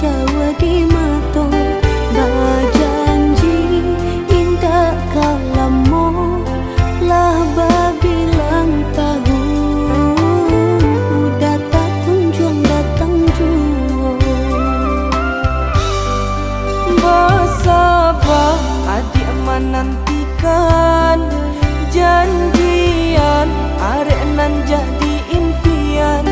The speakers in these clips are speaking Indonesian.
Jawa di mato bajanji indah kalamo lah babilang tahu datang kunjung datang juo Basabah adik menantikan janjian arek nan jadi impian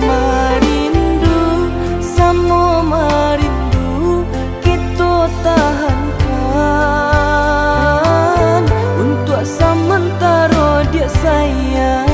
merindu sama merindu kita tahankan untuk sementara dia sayang.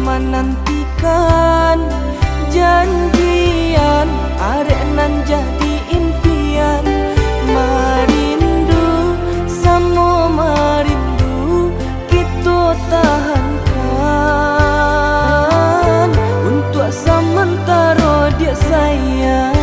Menantikan janjian arek nan jadi impian merindu sama merindu kita tahankan untuk sementara dia sayang.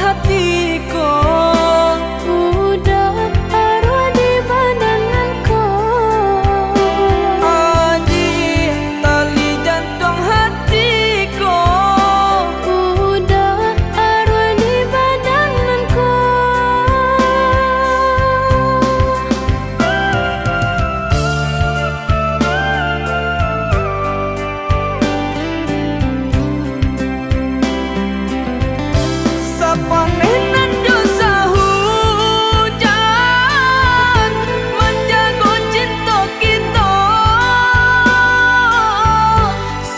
hatiku. Udah arwah di badananku. Adik tali jantung hatiku. Udah arwah di badananku. Sapanenan dosa hujan menjago cinta kita.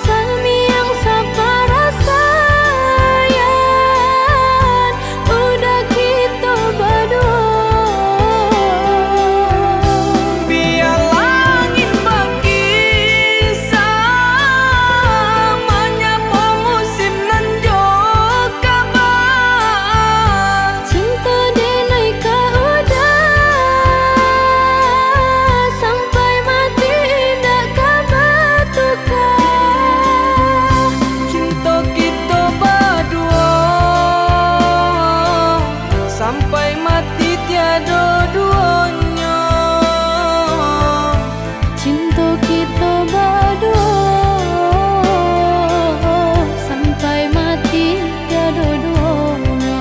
Sami yang sapara sayang, udah kita berdua. Biar langit berkisah menyapa musim nan jo kabar. Cinta denai kau udah sampai mati tidak kabar tukar. Cinta kita berdua sampai mati tiada duanya. Cinta kita berdua sampai mati tiada duanya.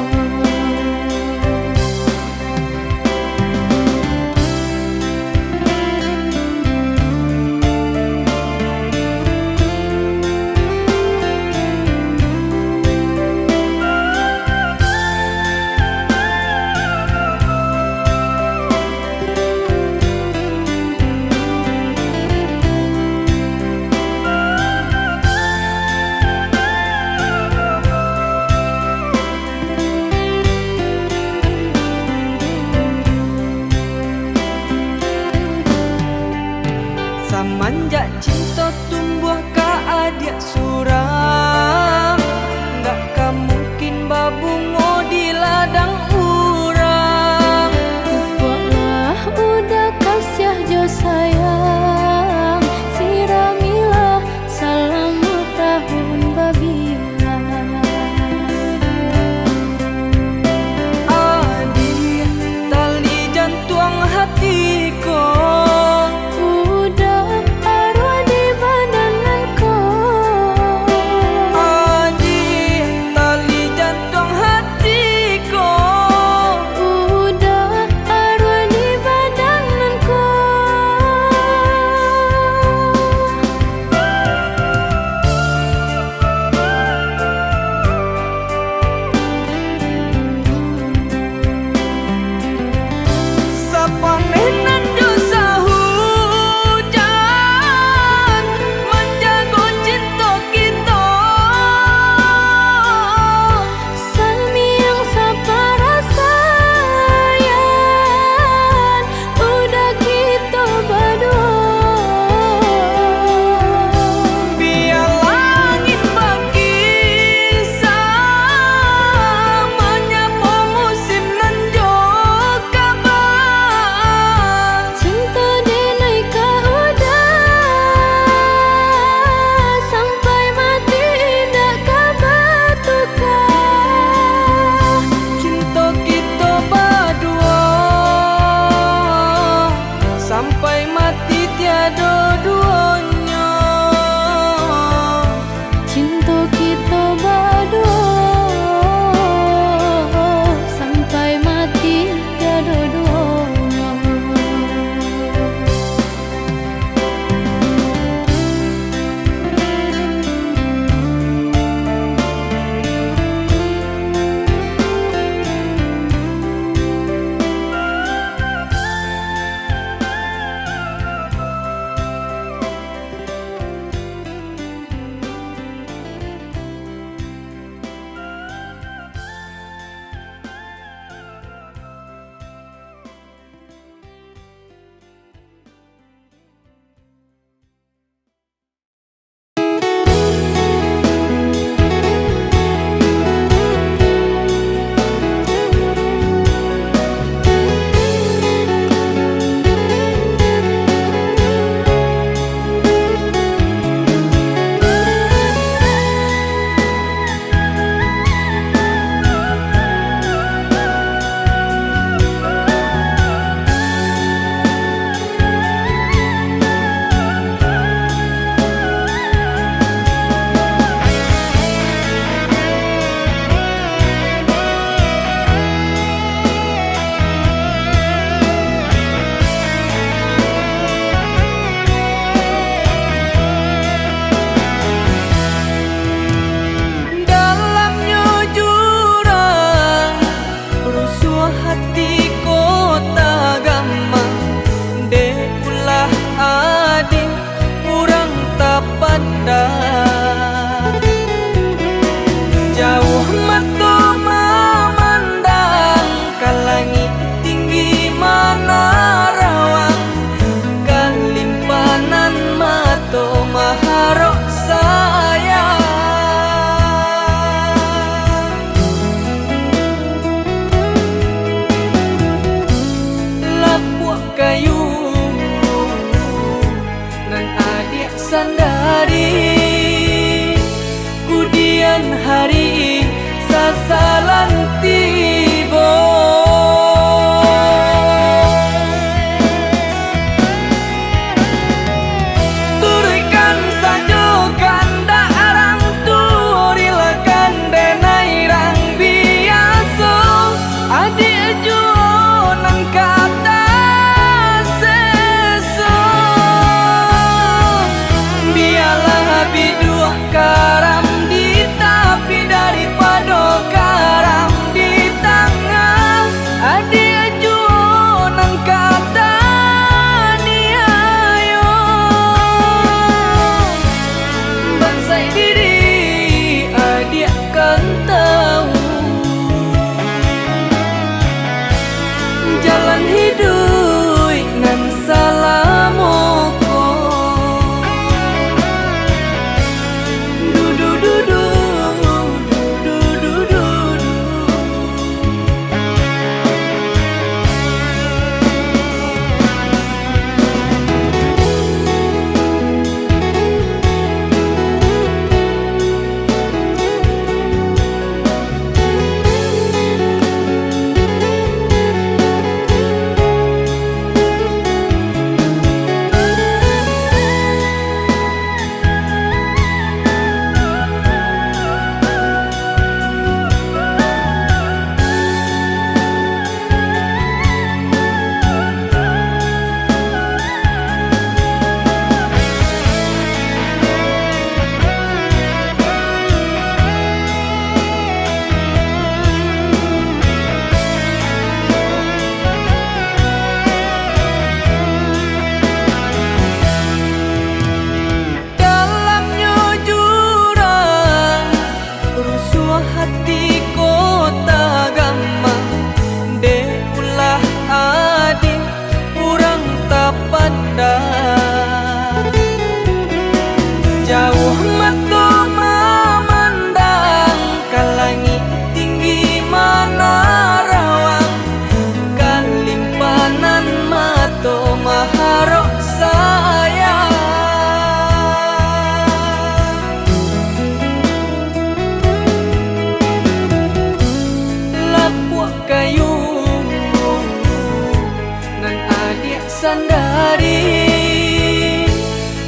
sandari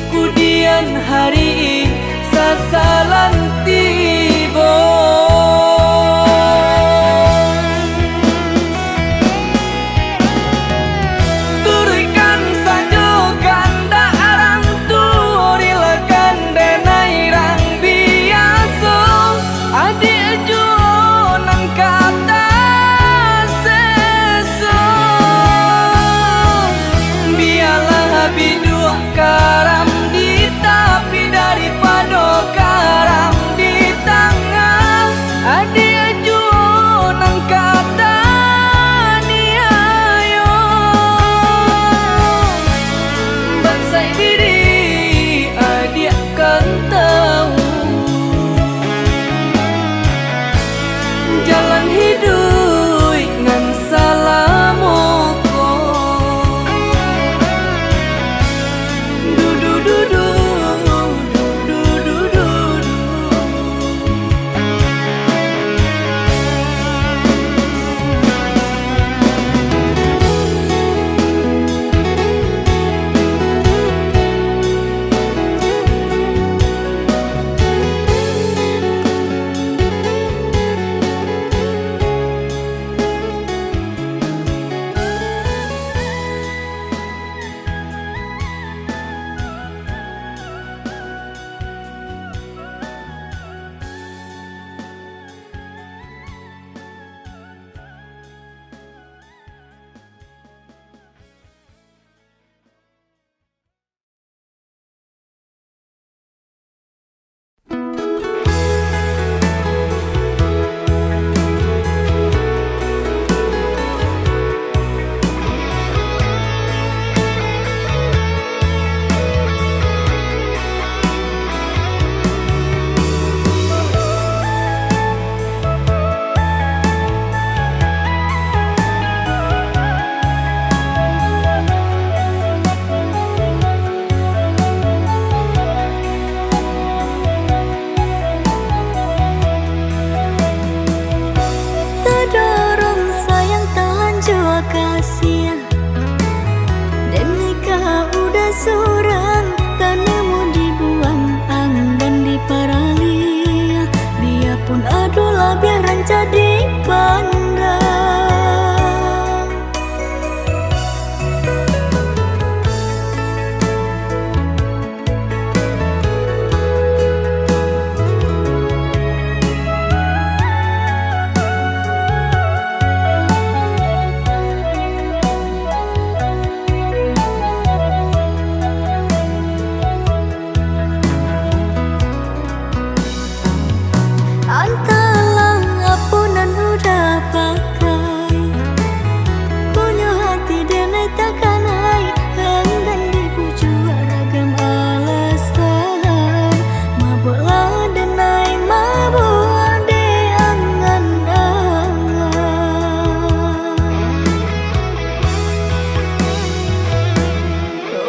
kudian hari sasalan tibo turikan sajokan da arang turilakan denai rang biasa adi juonan kata seso biarlah biduh karam di tapi daripada karam di tangan adi juonan kata niayo bangsai diri adi akan tahu jalan hidup ngan salamoko du du du du du du du Terdorong sayang tahan jua kasih dan nikah udah surang tak nemu dibuang anggan di paralia biarpun adulah biaran jadi pandang Antalang apunan udah pakai punya hati denai takkan hai enggan dibujuk ragam alasan mabuklah denai mabuk ade angan-angan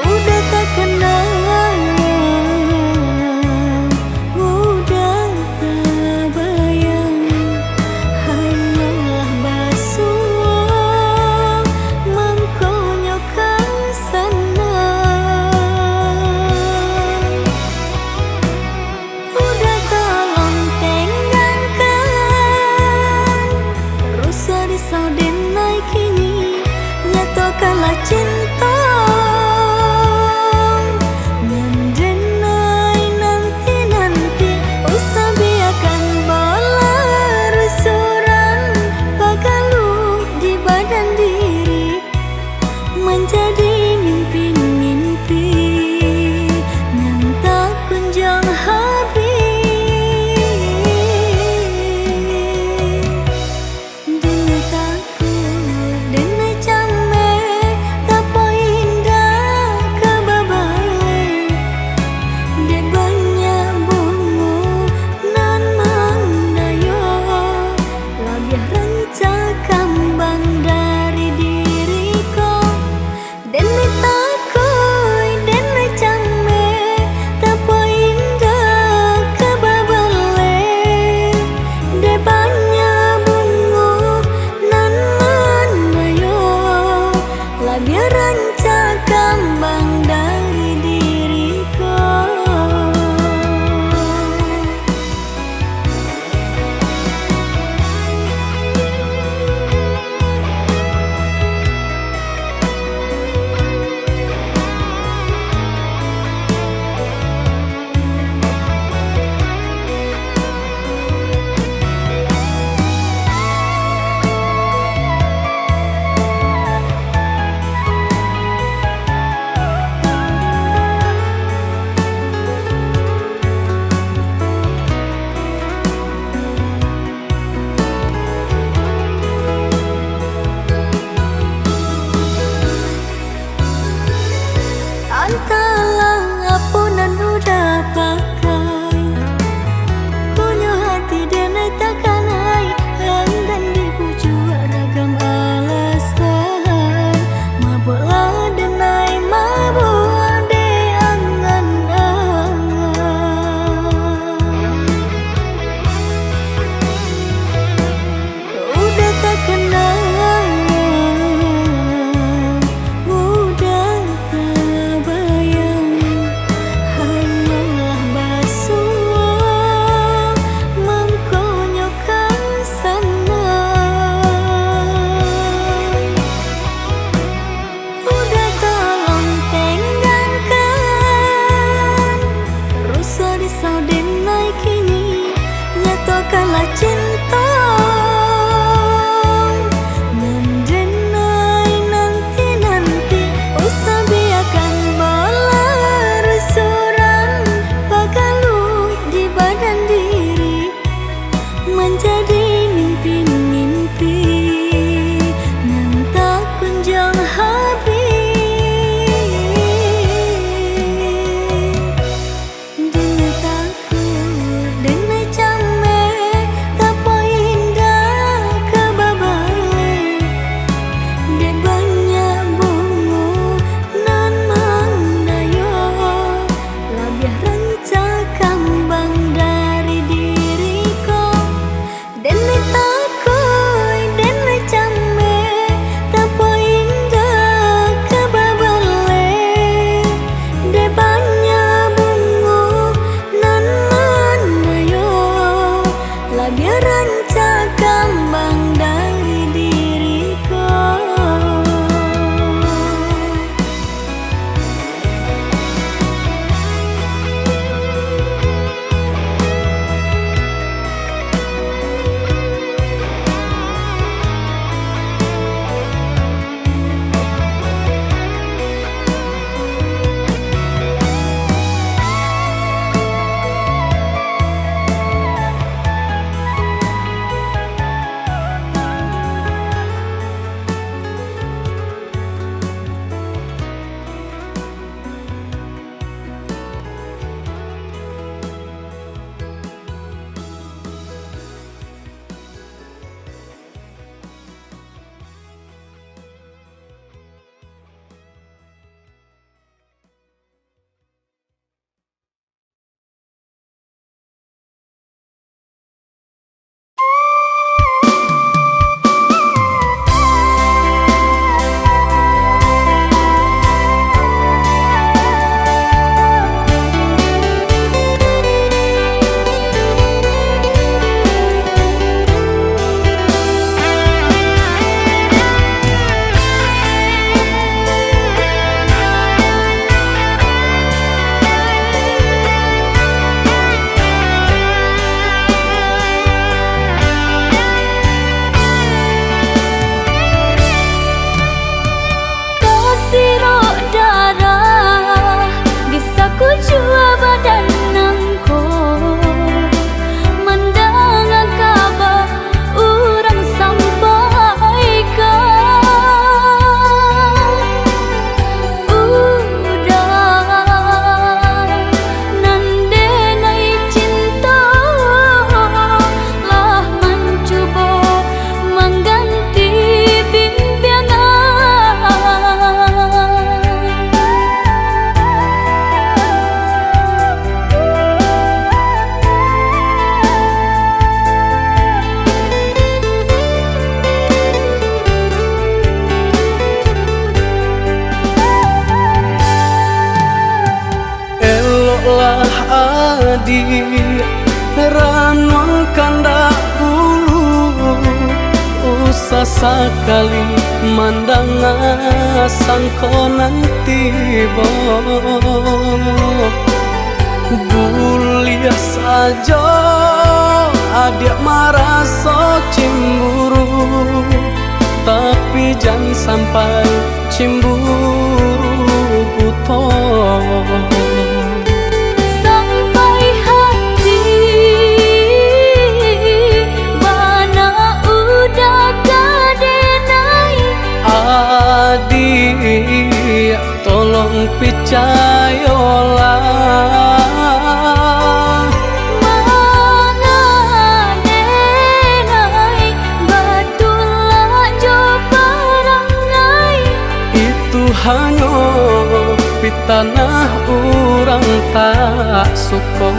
udah tak kenal udah tak bayang hanyalah basuh mengkonyok ke sana udah tolong tengangkan rusak risau denai kini nyatakanlah cinta mendenai nanti-nanti usah biarkan bola resurang pagalu di badan diri menjadi mimpi-mimpi yang tak kunjung habis denai takut denai came tak indah kebabale de banyak bungu nan mandayo labiah ranca kambang dari diriku denai takoi denai came tak indah kebabale de banyak bungu nan mandayo labiah ranca adi ranon kandak bulu usah sekali mandang sangko nanti bo bulia saja adik merasa cemburu tapi jangan sampai cemburu buto sampai hati mana udah kadenai adik tolong percayalah hanya di tanah orang tak suka.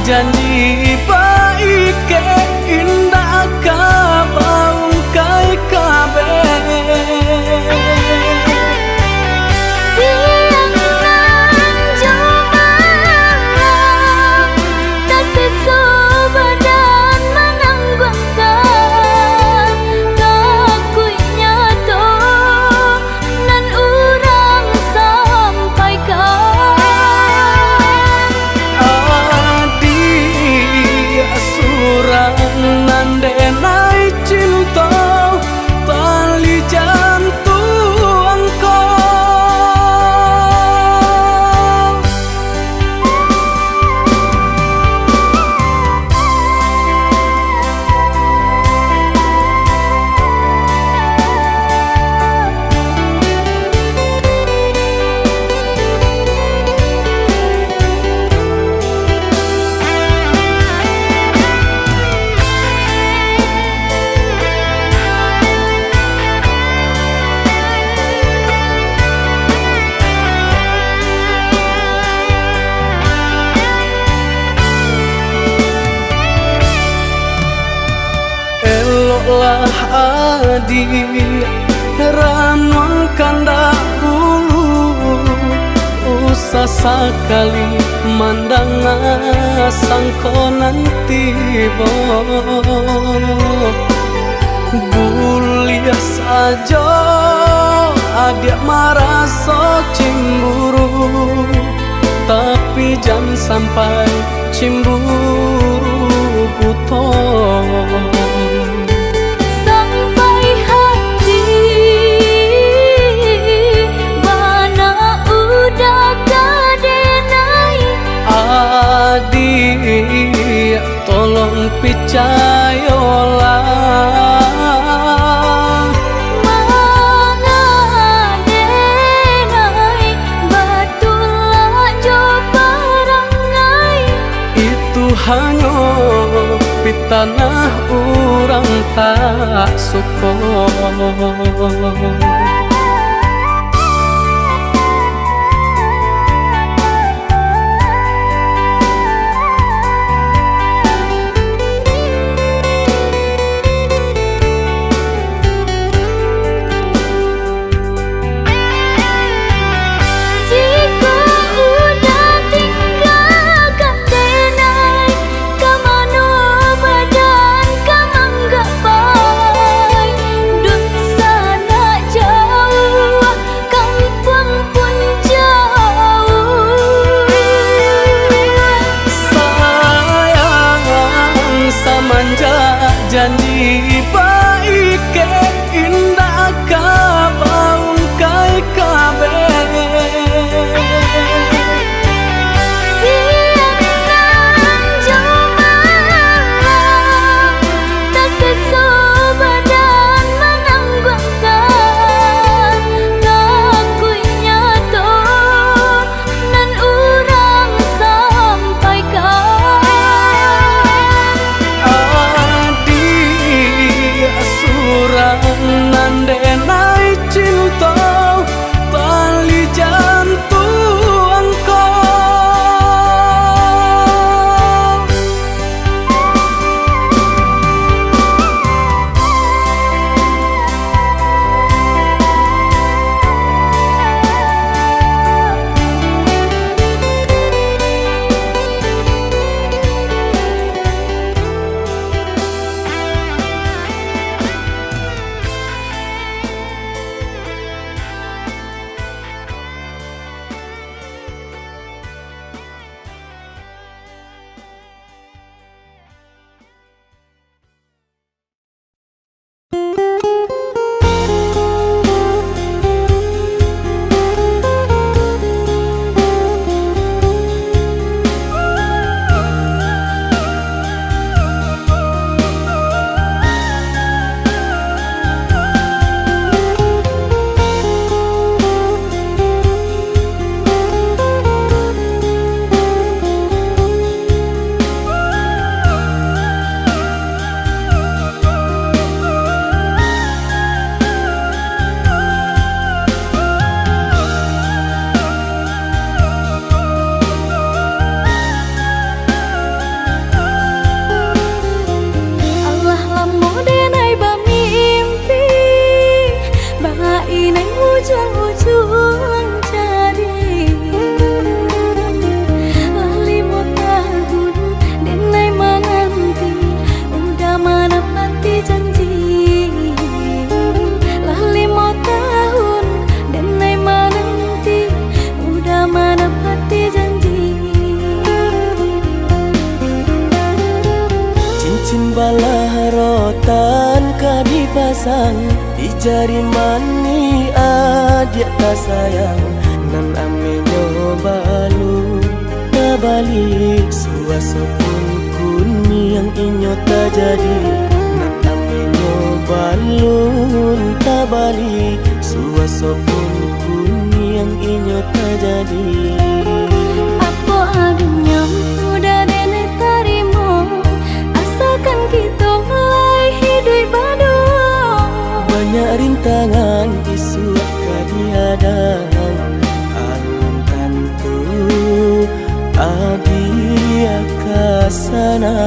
Janji baik ke indah kabaung kai kabe siang nan jomalang tak sesu badan menanggungkan kakunya to nan urang sampaikan nandenai cinta tali jantung kau lah adik ranon kandak bulu usah sekali mandang sangko nanti bo bulia saja adik merasa cemburu tapi jangan sampai cemburu buto adik tolong percayalah mangadenai batulah jo parangai itu hanya di tanah orang tak suka. jauh pasang di jari mani adik tak sayang nan ame nyobalu tabalik suasa pun kuni yang inyo tak jadi nan ame nyobalun tabalik suasa pun kuni yang inyo tak jadi. Apa adanya udah dene tarimo asalkan kita mulai hidup baru. Banyak rintangan isu kadiadang alun tentu adia kasana.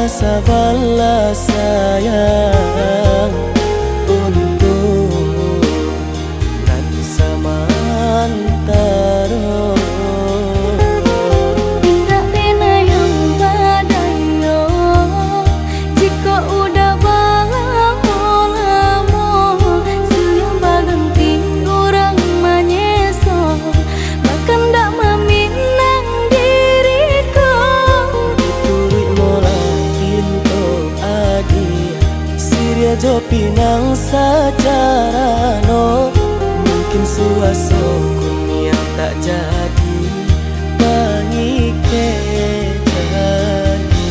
Sabarlah sayang untuk nan samantara. Tidak pernah yang badayo jika udah lamo siang berganti orang menyeso bahkan tak meminang diriku. Turut Siria jo pinang secara no mungkin suaso kun yang tak jadi mengikat hati.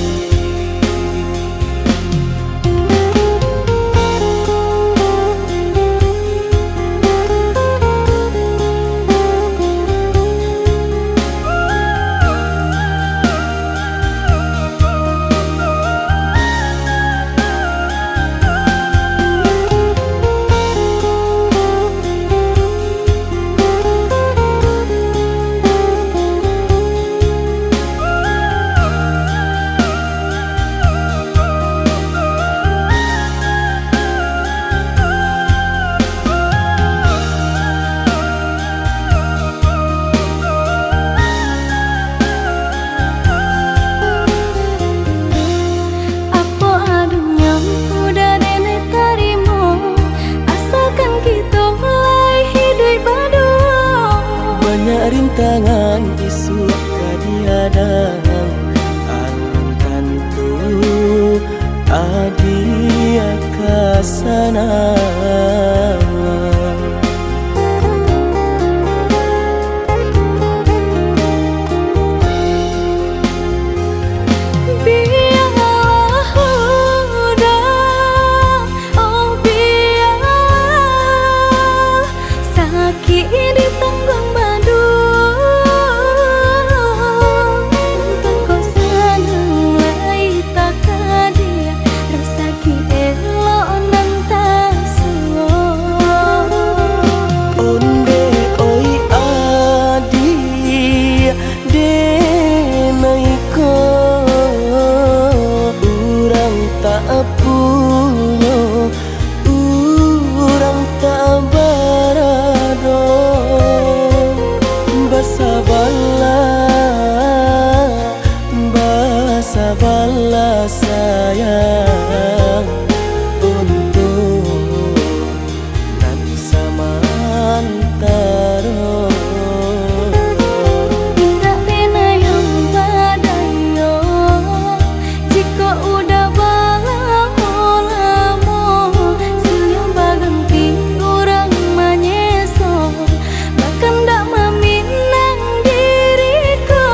Rintangan isu kadiadang alun tentu adia kasana. Sabarlah sayang untuk nan samantara. Tidak pernah yang badayo jika udah lamo siang berganti orang menyeso bahkan tak meminang diriku.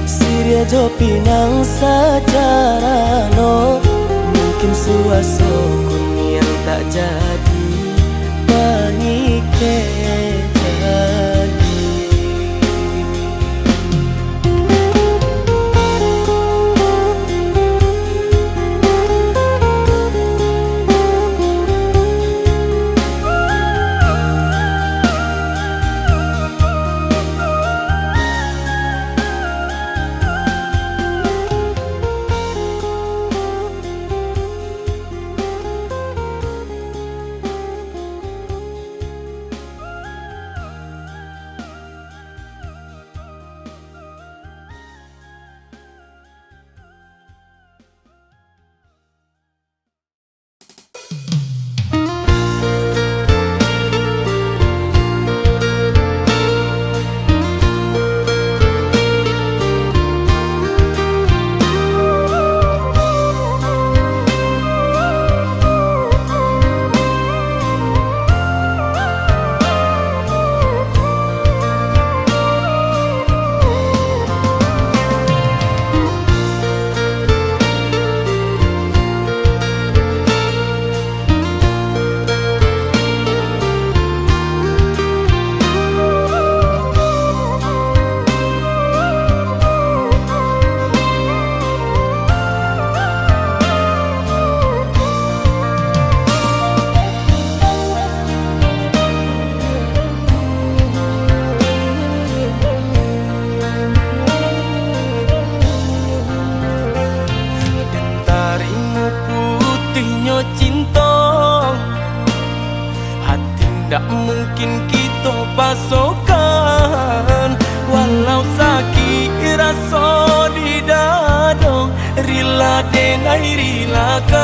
Siria jo pinang secara no mungkin suaso kun yang tak jadi rila denai rilakan.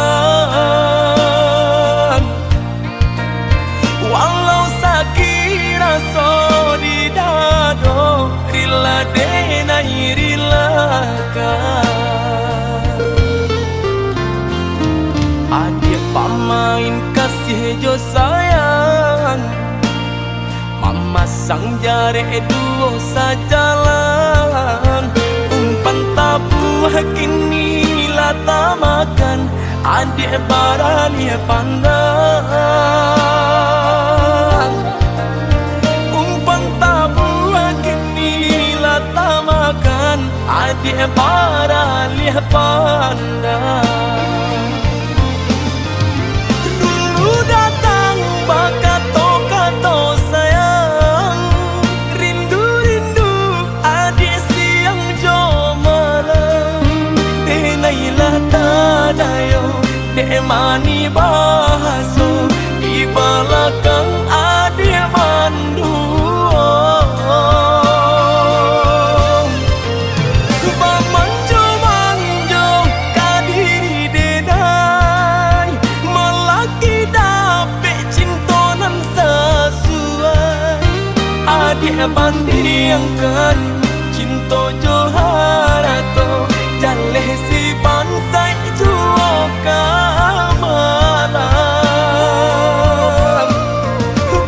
Walau sakit rasa di dado, rila denai rilakan. Adik pamain kasih jo sayang, mama sang jare duo sajalan. Umpan tabuh kini lata makan, adik barani pandang. Umpan tabuh kini lata makan, adik barani pandang. Dulu datang bakato-kato sayang, rindu-rindu adik siang jo malam. Denailah tadayo, dek mani bahaso, di belakang adik mandu. Bamanjo-manjo kadiri denai, melaki dapet cintonan sesuai. Adik bandingkan cinto joharato, jaleh si pansai juo kamalam.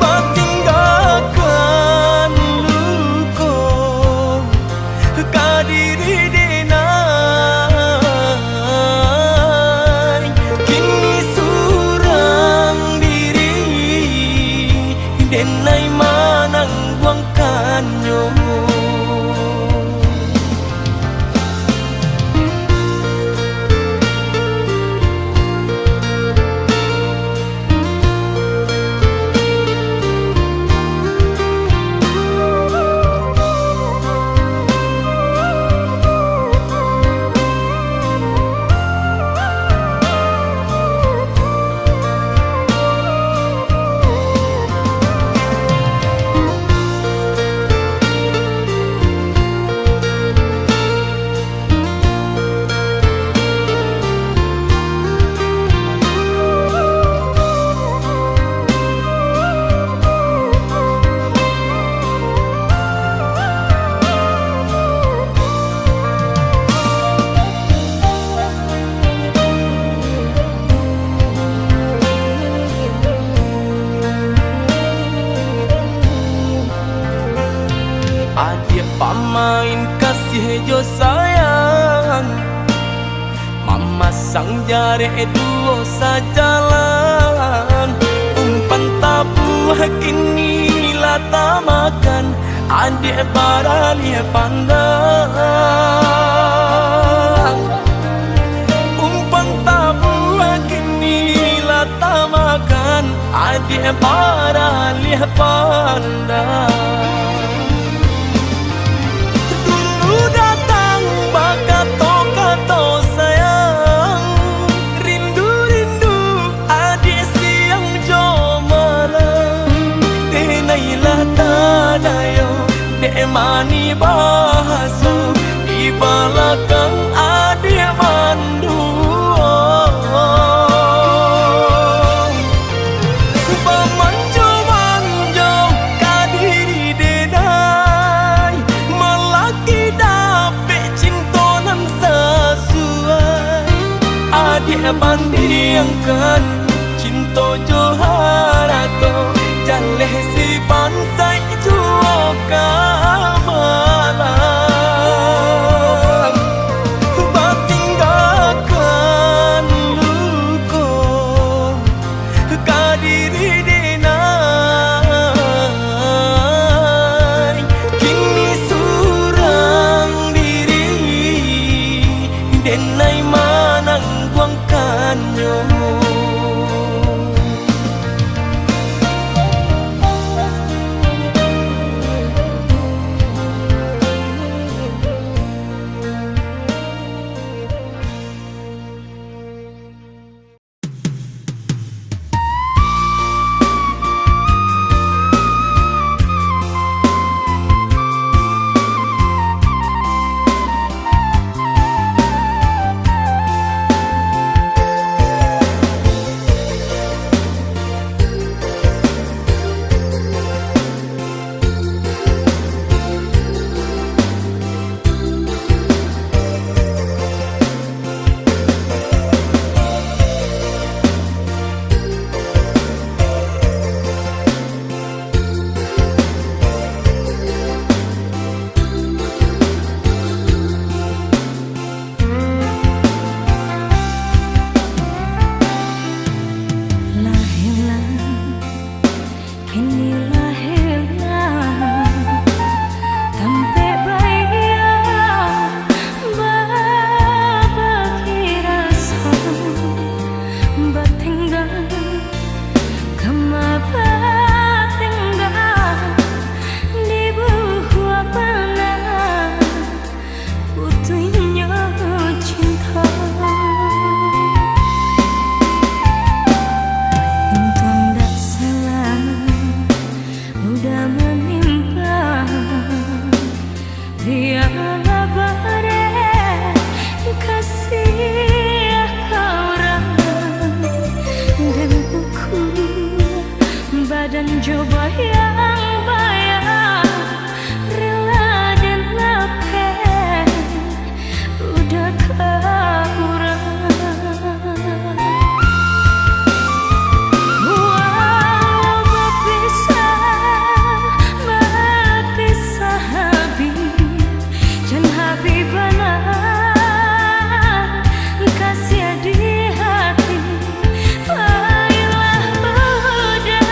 Batinggalkan luko kadiri denai, kini surang diri denai manang buangkanyo. Adik pamain kasih jo sayang, mama sang jare duo sajalan. Umpan tabuh kini lata makan, adik barani pandang. Umpan tabuh kini lata makan, adik barani pandang. Datang bakato-kato sayang, rindu-rindu adik siang jo malam. Denailah tadayo, dek mani bahaso, di belakang adik mandu. Bamanjo-manjo kadiri denai, melaki dapet cintonan sesuai. Adik bandingkan cinto joharato, jaleh si pansai juo kamalam. Batinggalkan luko kadiri denai, kini surang diri denai manang buangkanyo. Tiada bare kasih orang dan buku badan coba yang bayar rela dan lapeh udah kurang. Walau berpisah habis dan habibana kasih di hati. Baiklah udah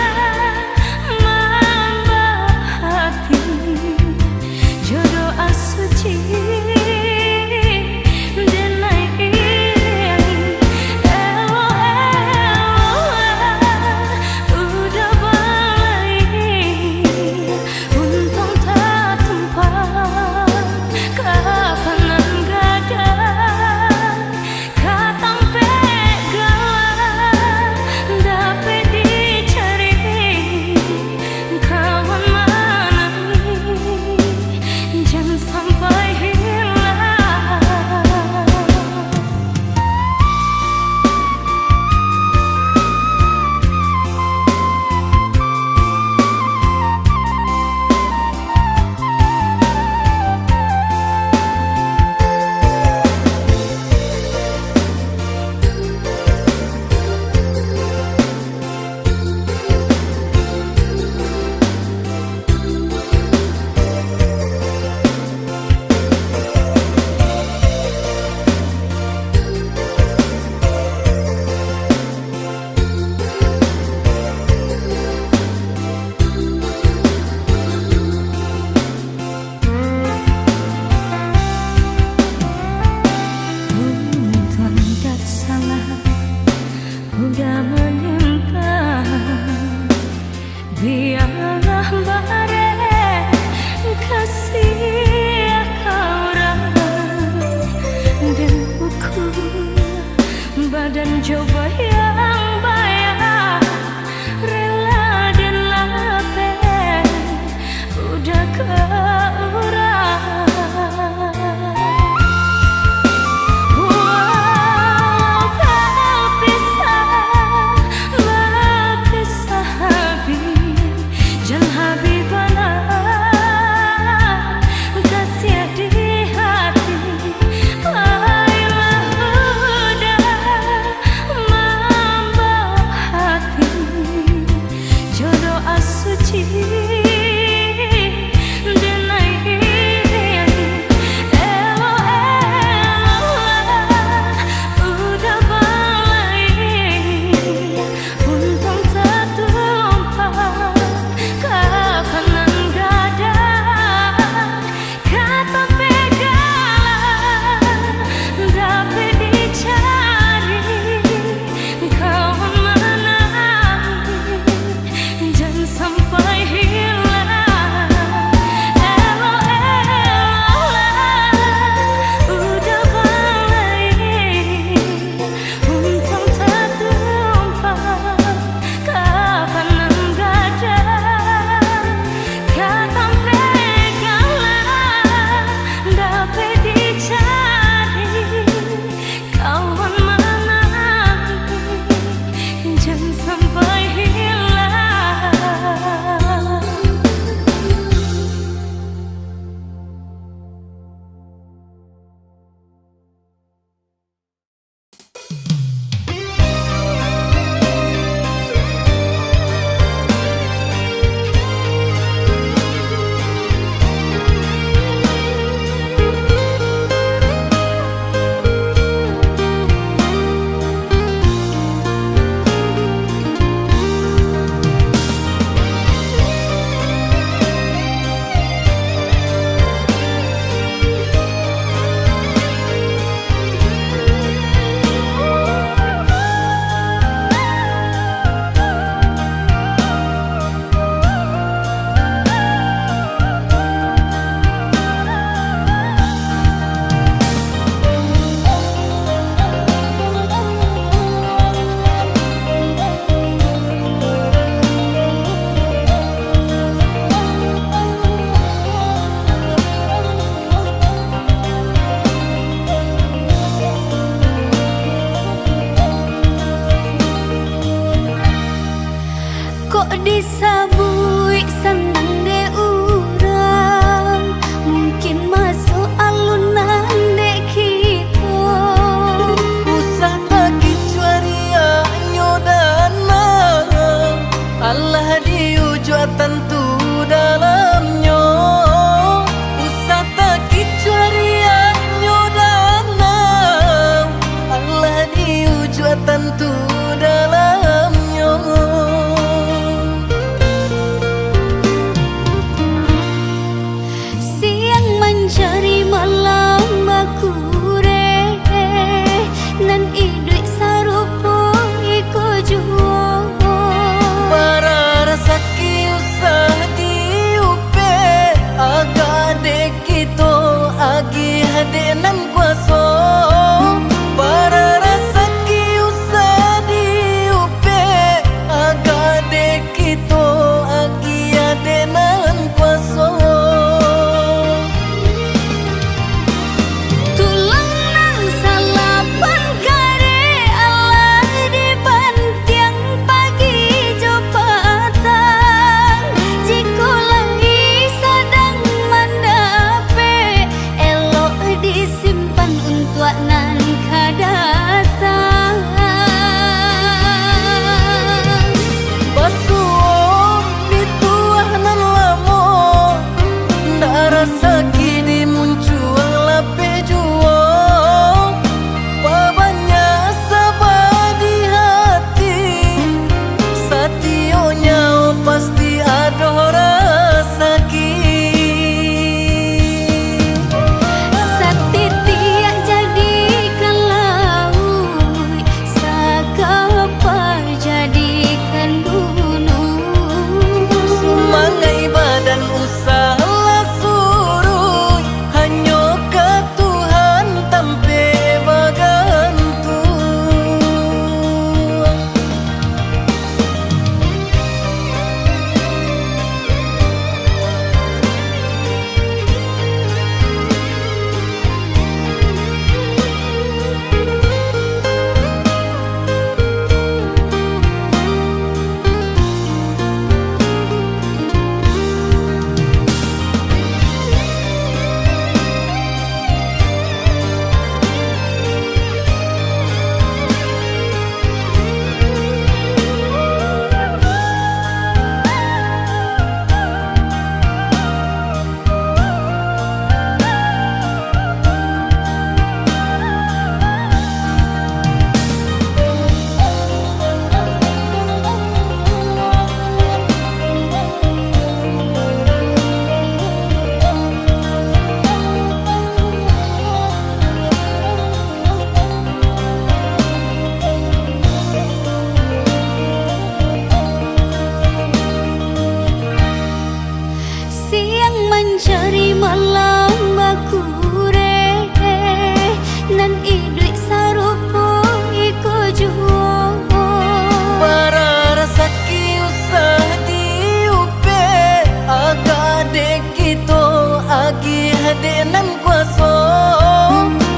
denan kuaso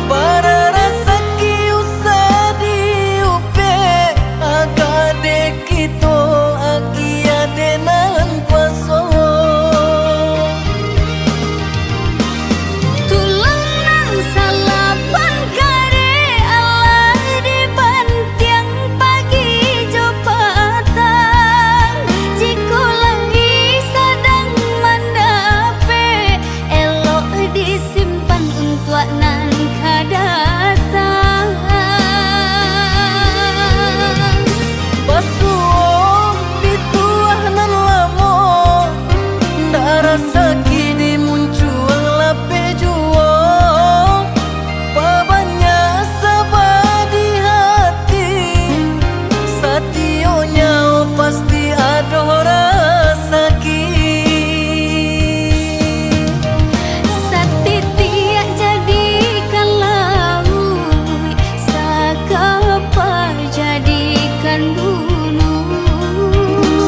para rasa kiusa diupe agade kito agia denan kuaso Tulang nang salapan kare Allah di bantiang pagi jo patang jiko lagi sedang mandape elok disimpan untuk nan kadatang Basuh dituah nan lamo ndak rasa kini muncul lape juo pabanya sabadi hati sationya pasti ada rasa ki Satitiak jadikan laut Sakapa jadikan gunung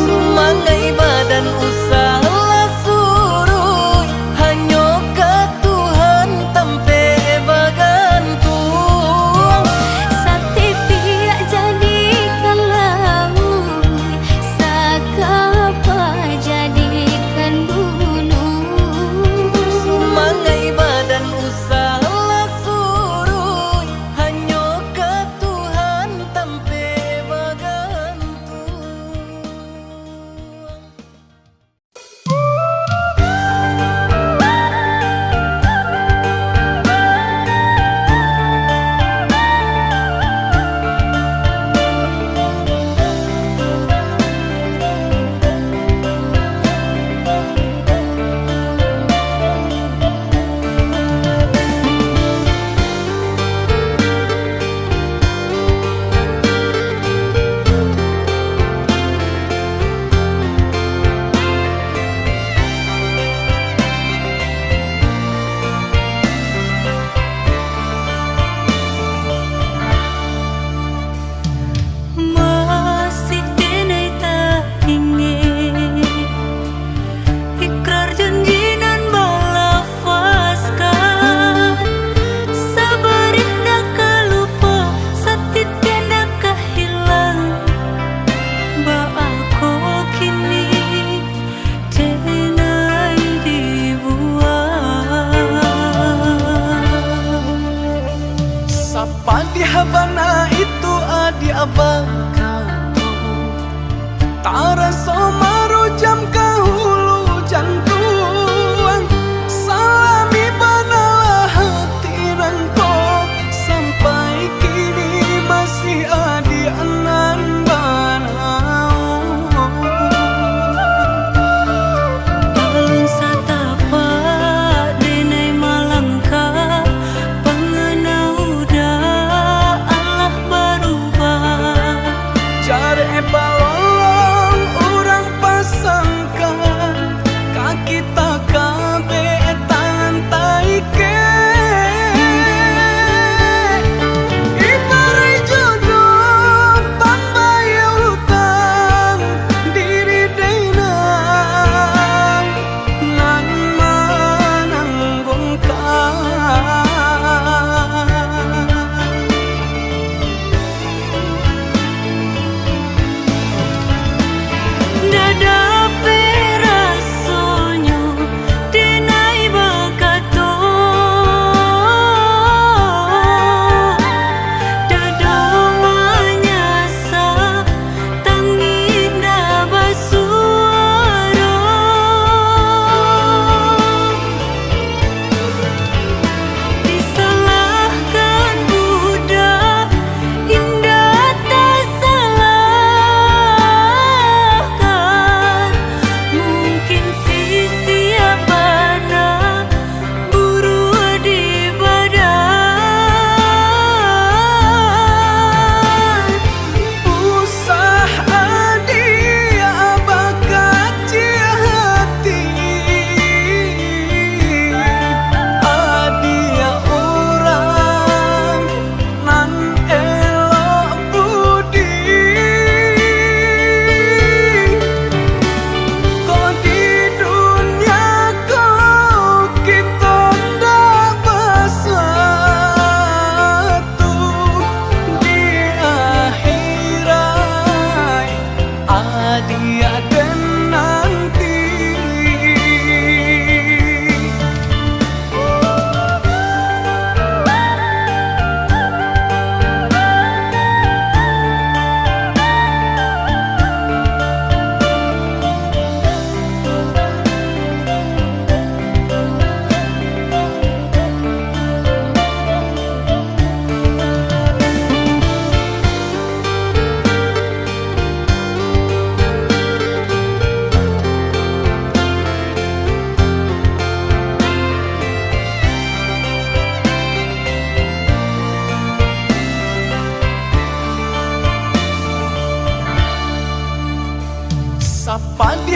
Sumangai badan usaha suruh hanya ke Tuhan tempe bagantung Satitiak jadikan laut Sakapa jadikan gunung Sumangai badan usaha suruh hanya ke Tuhan tempe bagantung Masih denai tak ingin Ikrar janji nan balafaskan Sabar hendak lupa Satitnya nak hilang Ba aku kini denai dibuang Sapa di habana itu adi abang Tara somaro jam kahulu jantung Salami banalah hati rangko Sampai kini masih adi anan banau Alun satapa denai malangka Pengenauda Allah berubah Cari balolong orang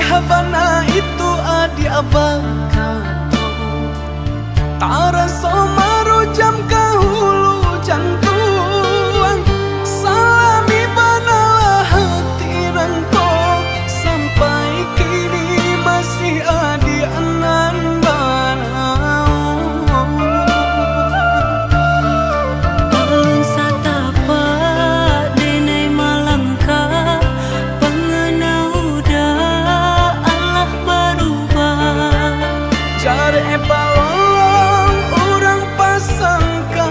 habana itu adi abakato tara somaro jam kahulu jantuang salami banalah hati rangko sampai kini masih adi anan banau Alun satapa denai malangka pengenauda Allah berubah jare balong orang pasangka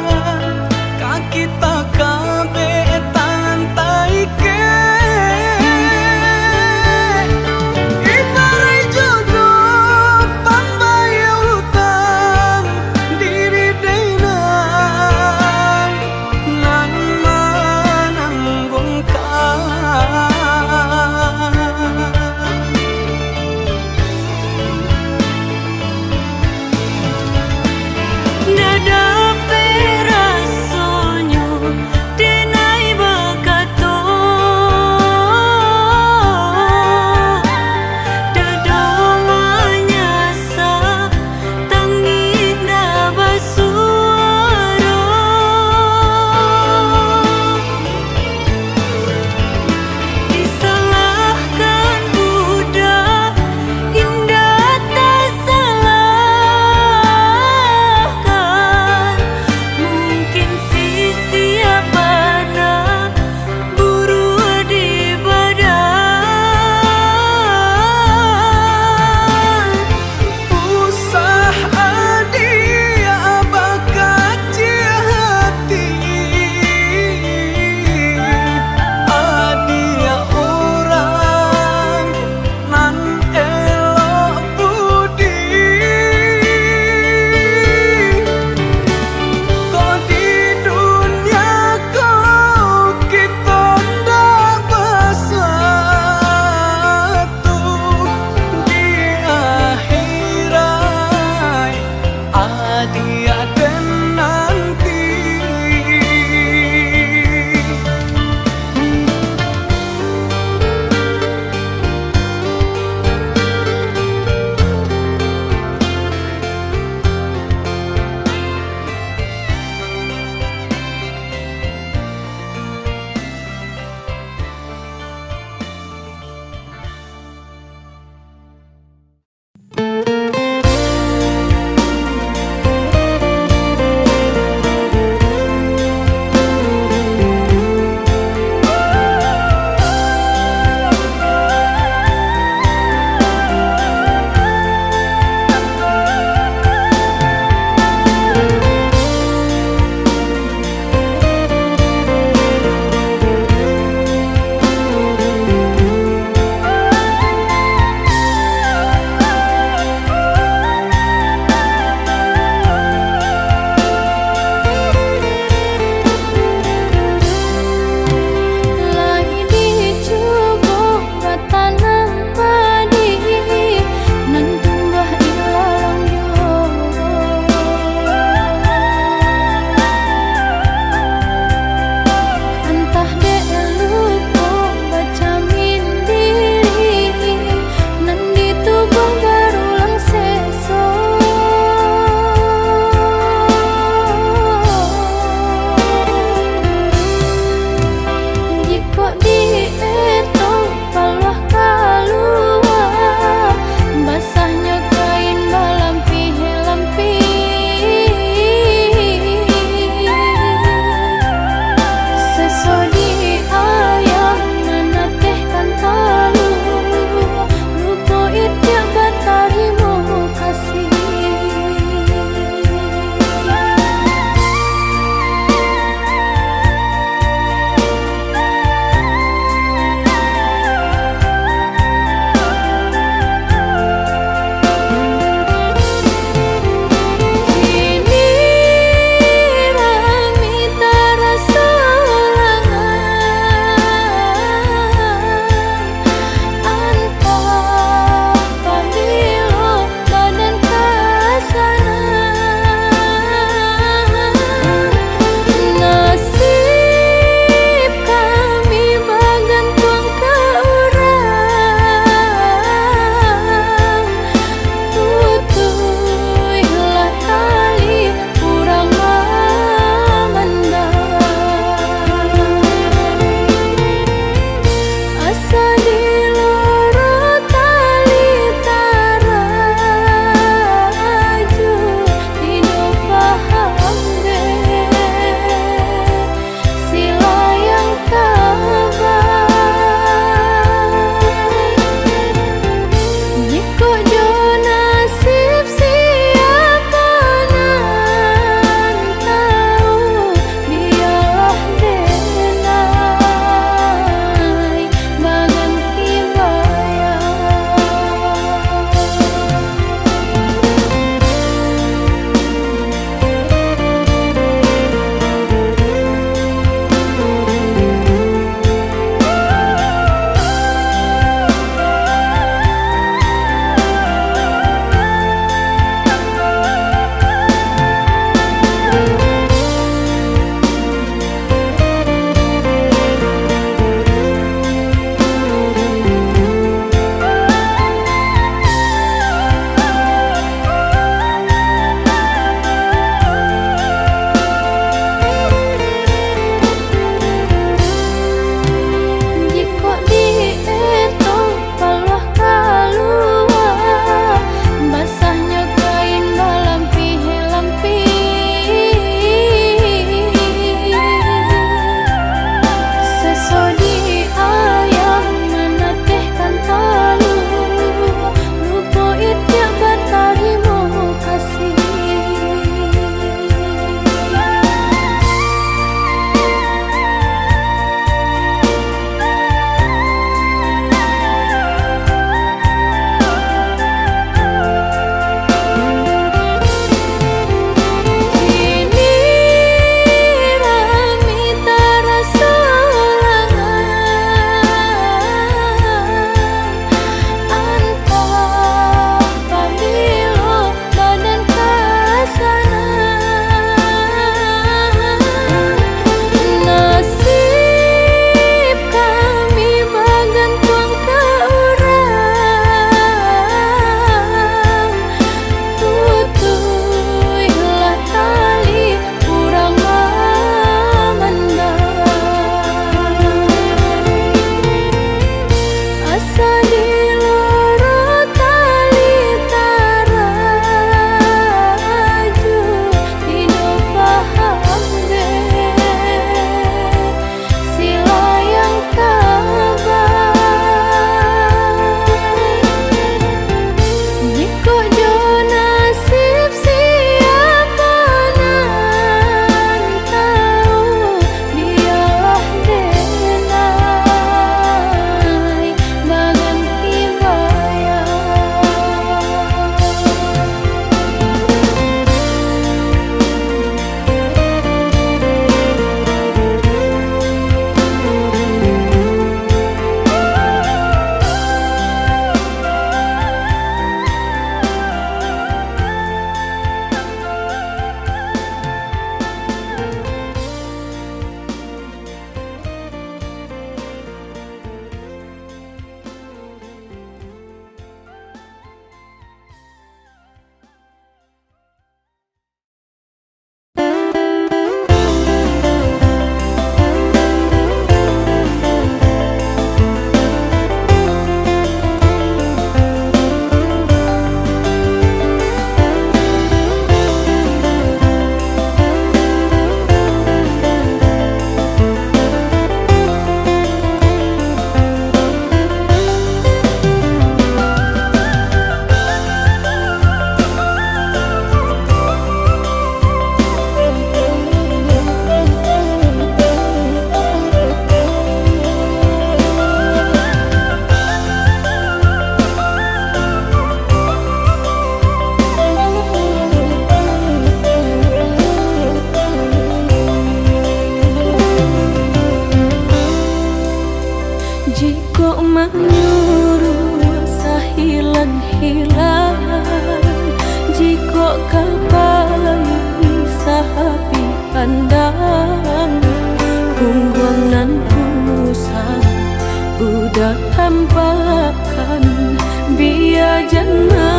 jana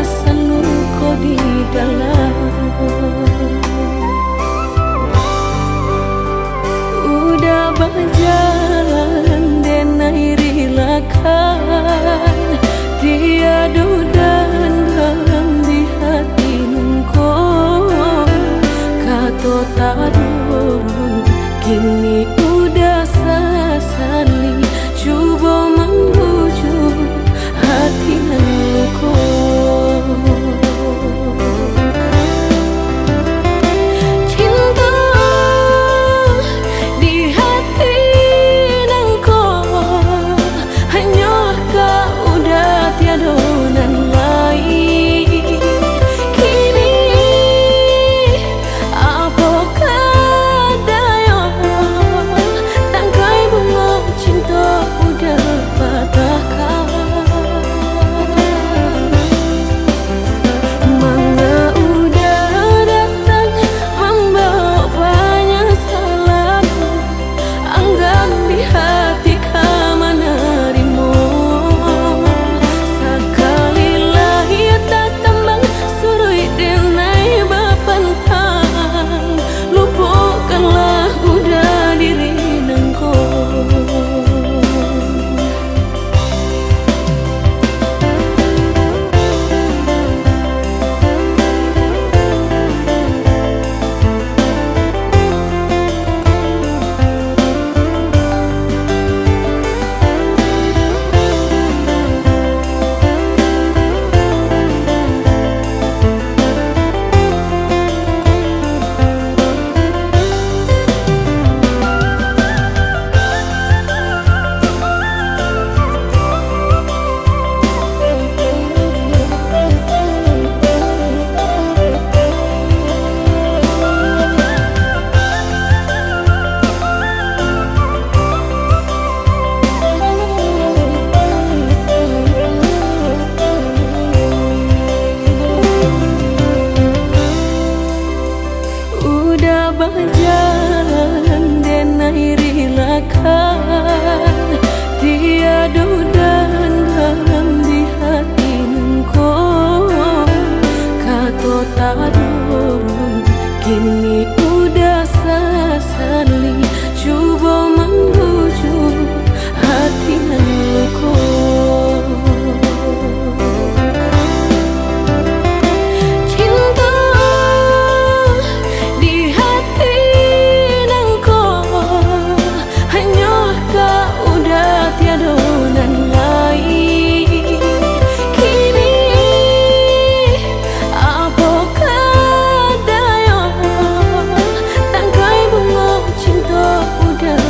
sanungko di dalam. Udah berjalan denai rilakan, tiada dan dalam di hati nungko. Kato tadurun kini udah sasali, coba membujuk hati nungko. Berjalan denai rilakan, tiada dan dalam di hati nungko. Kato tadurun kini udah sasali, coba membujuk hati nungko. Cinta udah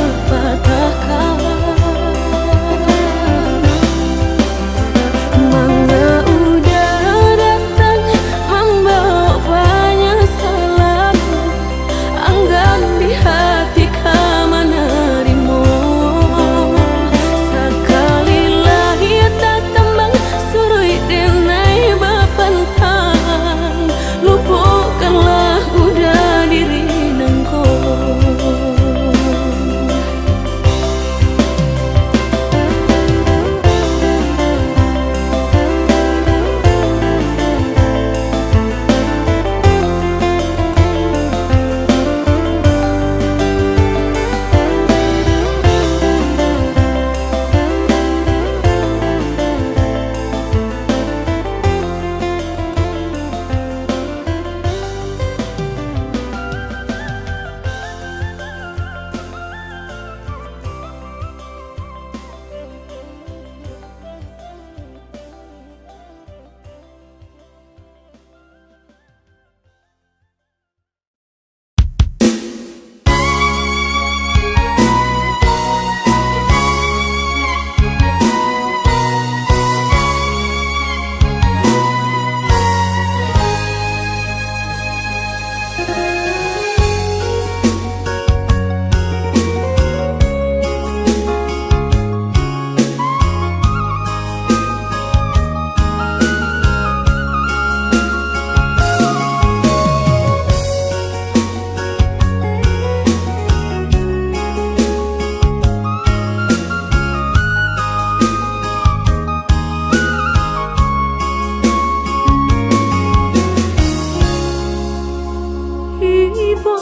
Ibo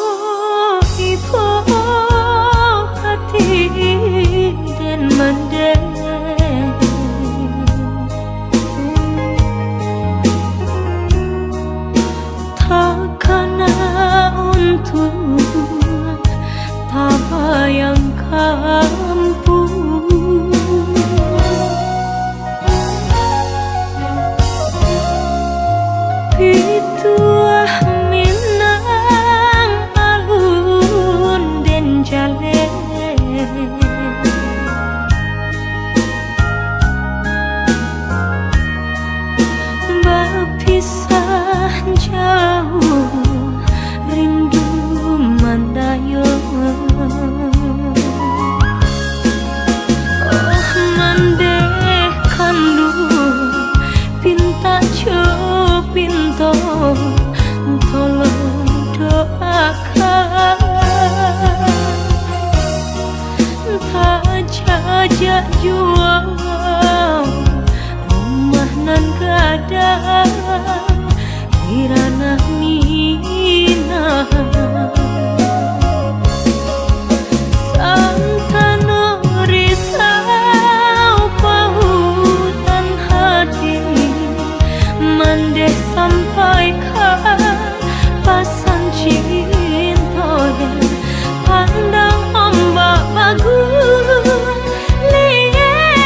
hati dan mendeng takkan untuk tak bayang kampung Pituah minang alun dan jale berpisah jauh rindu mandayo mandeh kandu pinta pinto tolong doakan tak jajak jual rumah nan gadang kirana mina santano risau pautan hati mandeh sampaikan pasan cinta pandang ombak bagus liye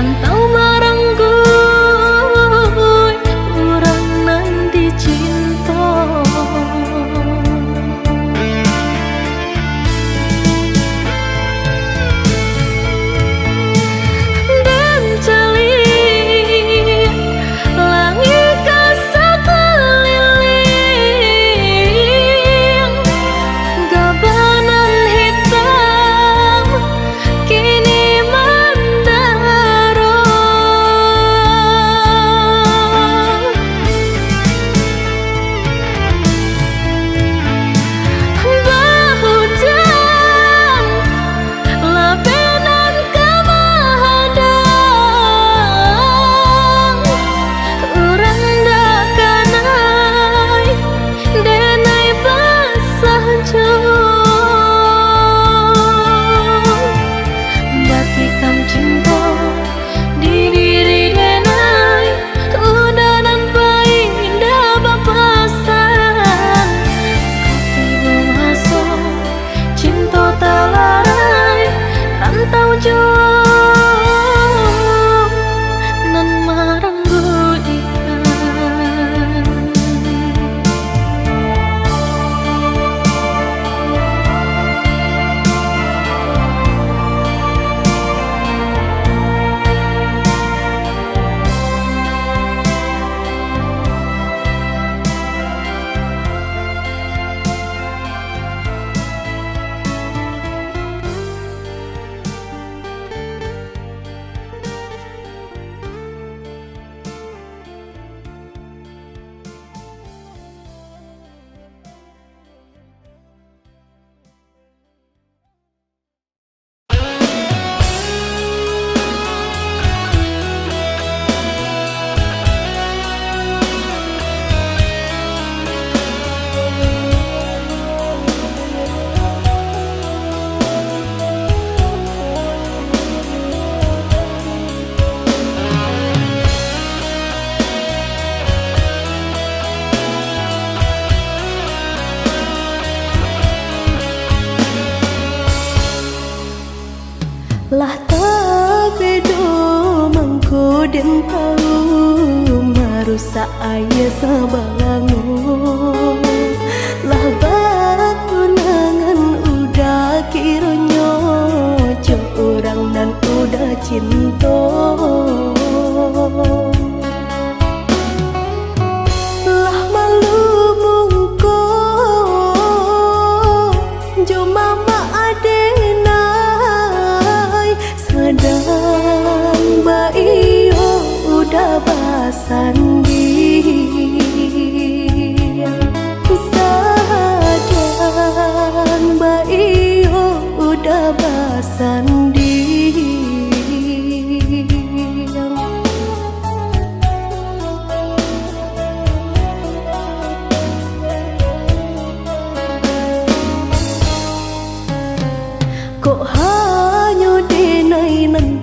rantau marangguy urang nan dicinta. Dan celik langit kasakeliling, gabanan hitam kini mandaro. Bahujan labenan kamahadang, urang dakanai denai basah jauh. Batikam cinta di diri denai udah nampai indah bapasan. Tiba masuk cinta talarai rantau jauh nan marangguy ikan. Lah tak bedo mangko den tau marusak aya sabalango. Lah batunangan udah kironyo jo orang nan udah cinta. Lah malu mungko jo mama adenai sedang baio udah basandi. Sadang baio udah basandi. Kok hanya denai nan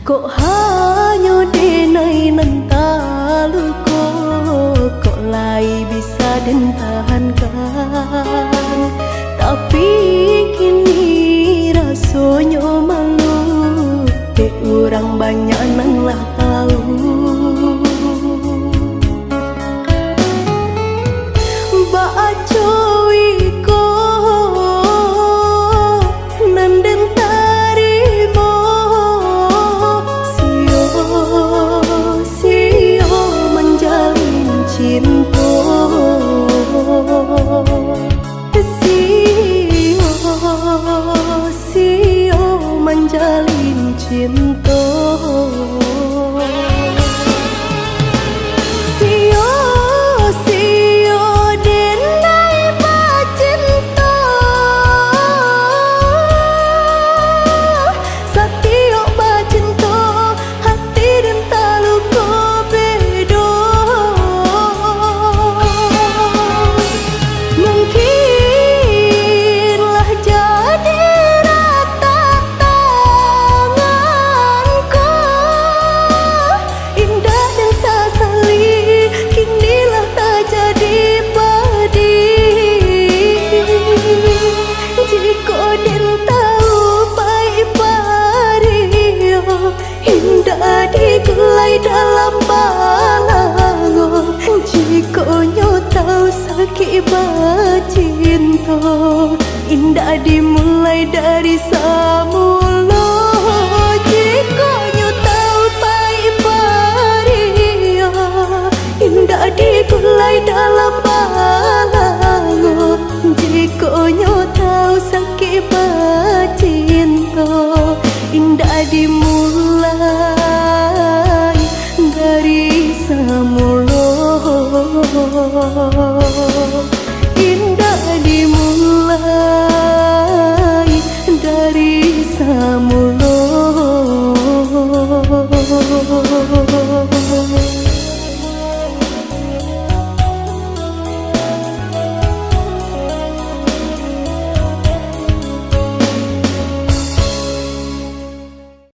Kok hanya denai nantalu kok lai bisa den tahankan. Tapi kini rasanya malu, orang banyak nang lah tahu. Menjalin cinta, sio denai cinta, satio cinta, hati dan talu ko bedo. Mungkinlah jadi dikulai dalam balango. Jika nyo tahu sakit bacinta, indah dimulai dari semula. Jika nyo tahu pahit paria, indah dikulai dalam balango. Jika nyo tahu sakit bacinta.